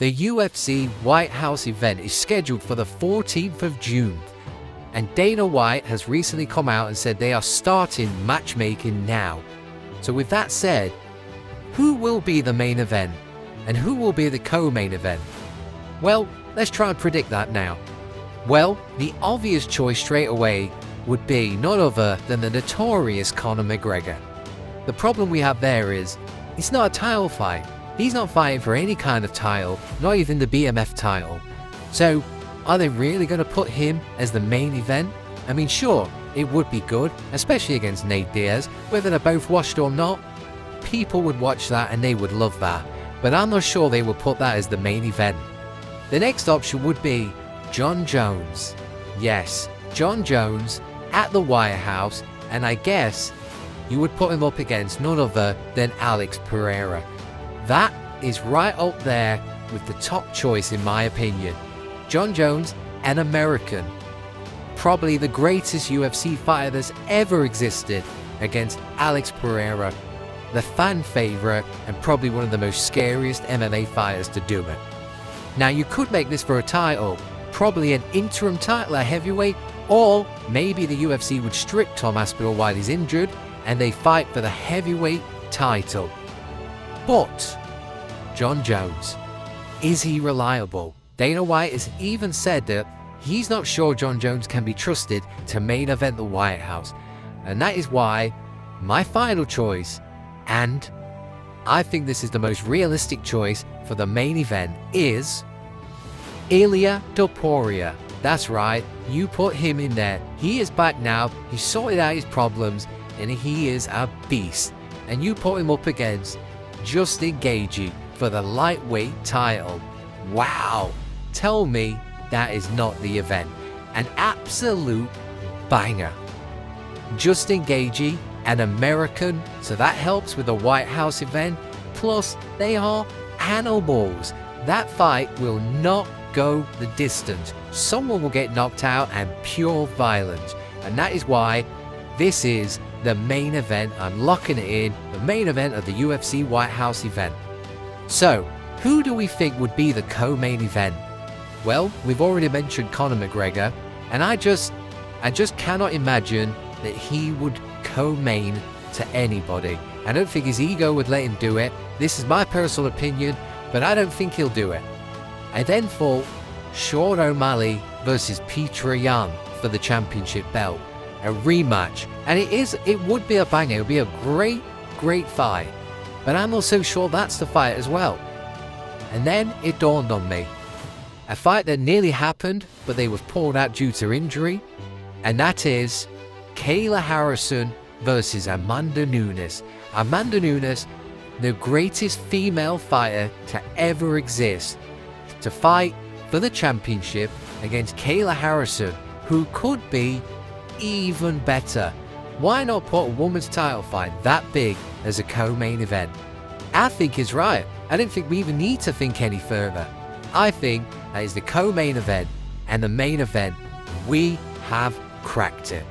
The UFC White House event is scheduled for the 14th of June, and Dana White has recently come out and said they are starting matchmaking now. So with that said, who will be the main event and who will be the co-main event? Well, let's try and predict that now. Well, the obvious choice straight away would be none other than the notorious Conor McGregor. The problem we have there is, it's not a title fight. He's not fighting for any kind of title, not even the BMF title. So, are they really going to put him as the main event? I mean, sure, it would be good, especially against Nate Diaz, whether they're both washed or not. People would watch that and they would love that, but I'm not sure they would put that as the main event. The next option would be Jon Jones. Yes, Jon Jones at the White House, and I guess you would put him up against none other than Alex Pereira. That is right up there with the top choice in my opinion. Jon Jones, an American, probably the greatest UFC fighter that's ever existed, against Alex Pereira, the fan favorite and probably one of the most scariest MMA fighters to do it. Now you could make this for a title, probably an interim title at heavyweight, or maybe the UFC would strip Tom Aspinall while he's injured and they fight for the heavyweight title. But Jon Jones, is he reliable? Dana White has even said that he's not sure Jon Jones can be trusted to main event the White House. And that is why my final choice, and I think this is the most realistic choice for the main event, is Ilia Topuria. That's right, you put him in there. He is back now, he's sorted out his problems, and he is a beast. And you put him up against Justin Gaethje for the lightweight title. Wow, tell me that is not the event. An absolute banger. Justin Gaethje, an American, so that helps with the White House event. Plus, they are animals. That fight will not go the distance. Someone will get knocked out and pure violence. And that is why this is the main event. I'm locking it in, the main event of the UFC White House event. So, who do we think would be the co-main event? Well, we've already mentioned Conor McGregor, and I just cannot imagine that he would co-main to anybody. I don't think his ego would let him do it. This is my personal opinion, but I don't think he'll do it. I then thought Sean O'Malley versus Peter Yan for the championship belt. A rematch, and it would be a banger. It would be a great fight, but I'm also sure that's the fight as well. And then it dawned on me, a fight that nearly happened but they was pulled out due to injury, and that is Kayla Harrison versus Amanda Nunes. Amanda Nunes, the greatest female fighter to ever exist, to fight for the championship against Kayla Harrison, who could be even better. Why not put a woman's title fight that big as a co-main event? I think he's right. I don't think we even need to think any further. I think that is the co-main event, and the main event, we have cracked it.